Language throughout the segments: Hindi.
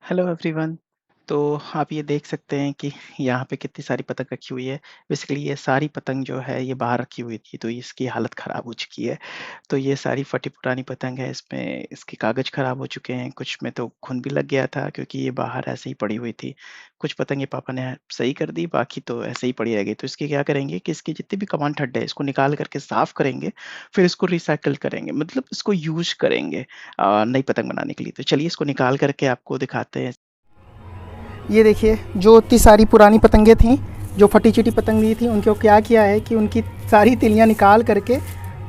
Hello everyone. तो आप ये देख सकते हैं कि यहाँ पे कितनी सारी पतंग रखी हुई है। बेसिकली ये सारी पतंग जो है ये बाहर रखी हुई थी, तो इसकी हालत ख़राब हो चुकी है। तो ये सारी फटी-पुरानी पतंग है, इसमें इसके कागज़ ख़राब हो चुके हैं, कुछ में तो घुन भी लग गया था क्योंकि ये बाहर ऐसे ही पड़ी हुई थी। कुछ पतंगे पापा ने सही कर दी, बाकी तो ऐसे ही पड़ी रह गई। तो इसकी क्या करेंगे कि इसके जितने भी कमान ठड्डे हैं, इसको निकाल कर के साफ़ करेंगे, फिर इसको रिसाइकिल करेंगे, मतलब इसको यूज़ करेंगे नई पतंग बनाने के लिए। तो चलिए इसको निकाल कर के आपको दिखाते हैं। ये देखिए, जो इतनी सारी पुरानी पतंगें थीं, जो फटी-चिटी पतंगी थी, उनको क्या किया है कि उनकी सारी तिलियाँ निकाल करके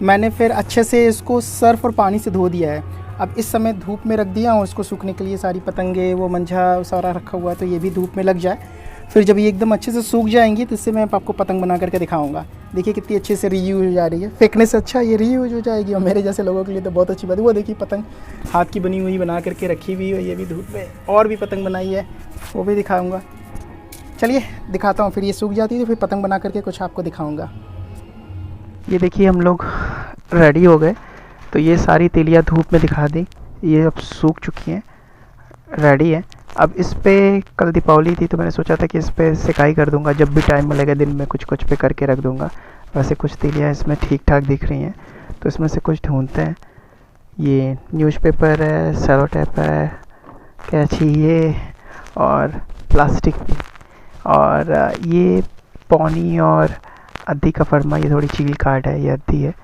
मैंने फिर अच्छे से इसको सर्फ़ और पानी से धो दिया है। अब इस समय धूप में रख दिया हूँ इसको सूखने के लिए। सारी पतंगे, वो मंझा सारा रखा हुआ है, तो ये भी धूप में लग जाए। फिर जब ये एकदम अच्छे से सूख जाएँगी तो इससे मैं आपको पतंग बना करके दिखाऊँगा। देखिए कितनी अच्छे से रीयूज़ हो जा रही है। फेंकने से अच्छा ये रीयूज़ हो जाएगी और मेरे जैसे लोगों के लिए तो बहुत अच्छी बात है। वो देखिए पतंग हाथ की बनी हुई बना करके रखी हुई है, ये भी धूप में। और भी पतंग बनाई है, वो भी दिखाऊँगा। चलिए दिखाता हूँ, फिर ये सूख जाती है तो फिर पतंग बना करके कुछ आपको दिखाऊँगा। ये देखिए हम लोग रेडी हो गए। तो ये सारी तिलियाँ धूप में दिखा दी, ये अब सूख चुकी हैं, रेडी है। अब इस पे कल दीपावली थी तो मैंने सोचा था कि इस पे सिकाई कर दूंगा, जब भी टाइम मिलेगा दिन में कुछ कुछ पे करके रख दूंगा। वैसे कुछ तिलियाँ इसमें ठीक ठाक दिख रही हैं, तो इसमें से कुछ ढूंढते हैं। ये न्यूज़पेपर है, सेलो टेप है, कैंची ये, और प्लास्टिक भी, और ये पौनी और अद्दी का फरमा, ये थोड़ी चील काट है, ये अद्दी है,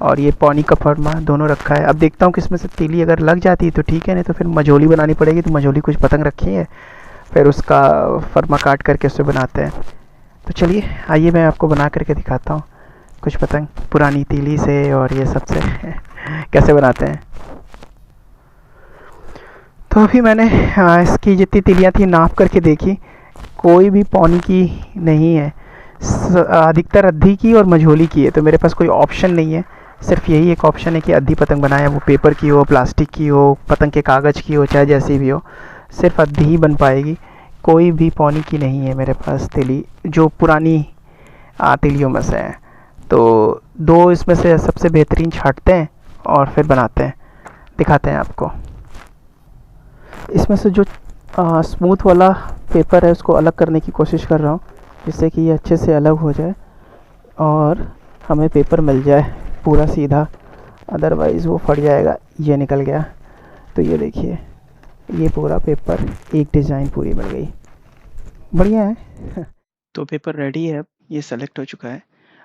और ये पौनी का फरमा दोनों रखा है। अब देखता हूँ कि इसमें से तीली अगर लग जाती है तो ठीक है, नहीं तो फिर मझोली बनानी पड़ेगी। तो मझोली कुछ पतंग रखी है, फिर उसका फरमा काट करके उससे बनाते हैं। तो चलिए आइए मैं आपको बना करके दिखाता हूँ कुछ पतंग पुरानी तीली से और ये सब से कैसे बनाते हैं। तो अभी मैंने इसकी जितनी तिलियाँ थी नाप करके देखी, कोई भी पौनी की नहीं है, अधिकतर अद्धी की और मझोली की है। तो मेरे पास कोई ऑप्शन नहीं है, सिर्फ यही एक ऑप्शन है कि अद्धी पतंग बनाए, वो पेपर की हो, प्लास्टिक की हो, पतंग के कागज़ की हो, चाहे जैसी भी हो, सिर्फ अद्धी ही बन पाएगी। कोई भी पौनी की नहीं है मेरे पास तिली, जो पुरानी तिलियों में से है। तो दो इसमें से सबसे बेहतरीन छांटते हैं और फिर बनाते हैं, दिखाते हैं आपको। इसमें से जो स्मूथ वाला पेपर है उसको अलग करने की कोशिश कर रहा हूँ, जिससे कि ये अच्छे से अलग हो जाए और हमें पेपर मिल जाए पूरा सीधा, अदरवाइज़ वो फट जाएगा। ये निकल गया। तो ये देखिए, ये पूरा पेपर, एक डिज़ाइन पूरी बन गई, बढ़िया है। तो पेपर रेडी है, अब ये सेलेक्ट हो चुका है।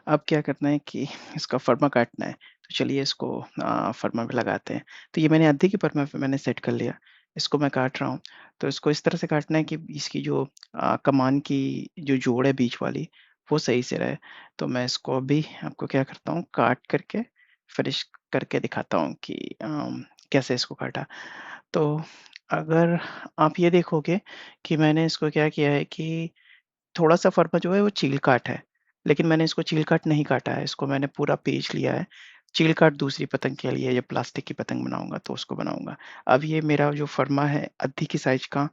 अब क्या करना है कि इसका फरमा काटना है। तो चलिए इसको फरमा पे लगाते हैं। तो ये मैंने आधे की फरमा पे मैंने सेट कर लिया। इसको मैं काट रहा हूँ। तो इसको इस तरह से काटना है कि इसकी जो कमान की जो जोड़ है बीच वाली, वो सही से रहे। तो मैं इसको अभी आपको क्या करता हूँ, काट करके फिनिश करके दिखाता हूँ कि कैसे इसको काटा। तो अगर आप ये देखोगे कि मैंने इसको क्या किया है कि थोड़ा-सा फरमा जो है वो चील काट है, लेकिन मैंने इसको चील काट नहीं काटा है, इसको मैंने पूरा पेच लिया है। चील काट दूसरी पतंग के लिए, या प्लास्टिक की पतंग बनाऊँगा तो उसको बनाऊँगा। अब ये मेरा जो फरमा है अद्धी की साइज़ का,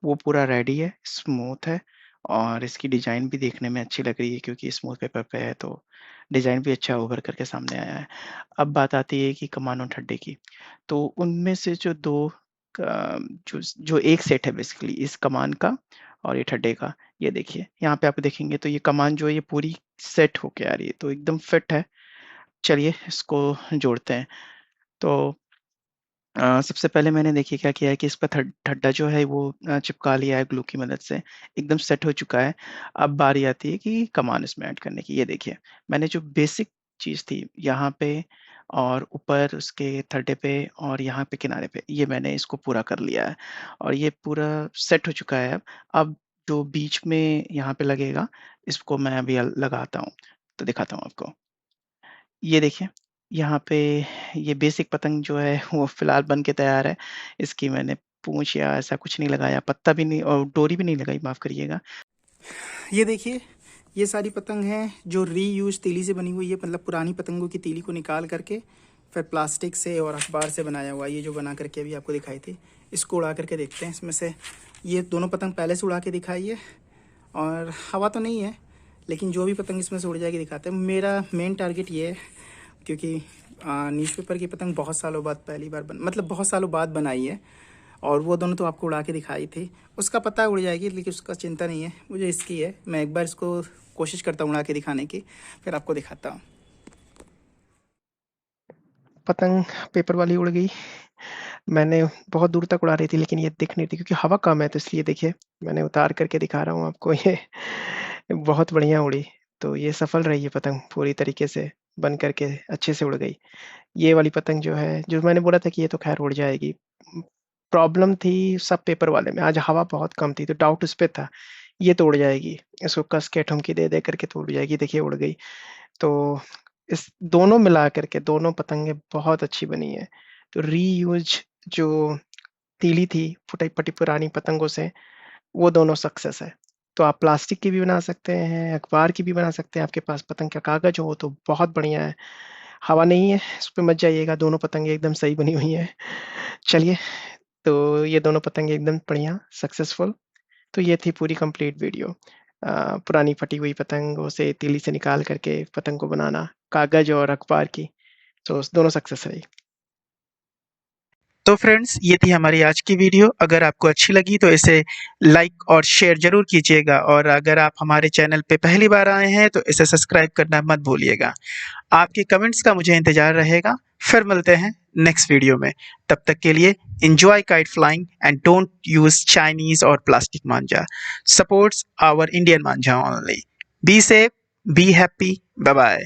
वो पूरा रेडी है, स्मूथ है, और इसकी डिज़ाइन भी देखने में अच्छी लग रही है क्योंकि स्मूथ पेपर पे है, तो डिज़ाइन भी अच्छा उभर कर के सामने आया है। अब बात आती है कि कमान और ठड्डे की, तो उनमें से जो 2 का जो जो एक सेट है बेसिकली इस कमान का और ये ठड्डे का, ये देखिए, यहाँ पे आप देखेंगे तो ये कमान जो है ये पूरी सेट होके आ रही है, तो एकदम फिट है। चलिए इसको जोड़ते हैं। तो सबसे पहले मैंने देखिए क्या किया है कि इस पे ठड्डा जो है वो चिपका लिया है ग्लू की मदद से, एकदम सेट हो चुका है। अब बारी आती है कि कमान इसमें ऐड करने की। ये देखिए, मैंने जो बेसिक चीज़ थी यहाँ पे और ऊपर उसके ठड्डे पे और यहाँ पे किनारे पे, ये मैंने इसको पूरा कर लिया है और ये पूरा सेट हो चुका है अब। अब जो बीच में यहाँ पे लगेगा, इसको मैं अभी लगाता हूँ, तो दिखाता हूँ आपको। ये देखिए, यहाँ पे ये बेसिक पतंग जो है वो फ़िलहाल बन के तैयार है। इसकी मैंने पूँछ या ऐसा कुछ नहीं लगाया, पत्ता भी नहीं और डोरी भी नहीं लगाई, माफ़ करिएगा। ये देखिए, ये सारी पतंग हैं जो रीयूज तीली से बनी हुई है, मतलब पुरानी पतंगों की तीली को निकाल करके फिर प्लास्टिक से और अखबार से बनाया हुआ। ये जो बना करके अभी आपको दिखाई थी, इसको उड़ा करके देखते हैं। इसमें से ये दोनों पतंग पहले से उड़ा के दिखाई है, और हवा तो नहीं है, लेकिन जो भी पतंग इसमें से उड़ जाएगी दिखाते हैं। मेरा मेन टारगेट ये है, क्योंकि न्यूज़पेपर की पतंग बहुत सालों बाद पहली बार मतलब बहुत सालों बाद बनाई है, और वो दोनों तो आपको उड़ा के दिखाई थी। उसका पता उड़ जाएगी, लेकिन उसका चिंता नहीं है, मुझे इसकी है। मैं एक बार इसको कोशिश करता हूँ उड़ा के दिखाने की, फिर आपको दिखाता हूँ। पतंग पेपर वाली उड़ गई। मैंने बहुत दूर तक उड़ा रही थी लेकिन ये दिख नहीं रही क्योंकि हवा कम है, तो इसलिए देखिए मैंने उतार करके दिखा रहा हूँ आपको। ये बहुत बढ़िया उड़ी। तो ये सफल रही है पतंग, पूरी तरीके से बन करके अच्छे से उड़ गई। ये वाली पतंग जो है, जो मैंने बोला था कि ये तो खैर उड़ जाएगी। प्रॉब्लम थी सब पेपर वाले में, आज हवा बहुत कम थी तो डाउट उस पे था। ये तो उड़ जाएगी, इसको कस के ठुमकी दे दे करके तो उड़ जाएगी। देखिए उड़ गई। तो इस दोनों मिला करके दोनों पतंगे बहुत अच्छी बनी है। तो रीयूज जो तीली थी फटी फटी पुरानी पतंगों से, वो दोनों सक्सेस है। तो आप प्लास्टिक की भी बना सकते हैं, अखबार की भी बना सकते हैं। आपके पास पतंग का कागज हो तो बहुत बढ़िया है। हवा नहीं है उस पे मत जाइएगा, दोनों पतंगे एकदम सही बनी हुई हैं। चलिए, तो ये दोनों पतंगे एकदम बढ़िया सक्सेसफुल। तो ये थी पूरी कंप्लीट वीडियो। पुरानी फटी हुई पतंगों से तीली से निकाल करके पतंग को बनाना, कागज और अखबार की। तो दोनों सक्सेस रही। तो फ्रेंड्स, ये थी हमारी आज की वीडियो। अगर आपको अच्छी लगी तो इसे लाइक और शेयर ज़रूर कीजिएगा, और अगर आप हमारे चैनल पे पहली बार आए हैं तो इसे सब्सक्राइब करना मत भूलिएगा। आपके कमेंट्स का मुझे इंतज़ार रहेगा। फिर मिलते हैं नेक्स्ट वीडियो में। तब तक के लिए enjoy kite flying and don't use Chinese और प्लास्टिक मांझा। Supports our Indian manjha only. Be safe, be happy, bye bye.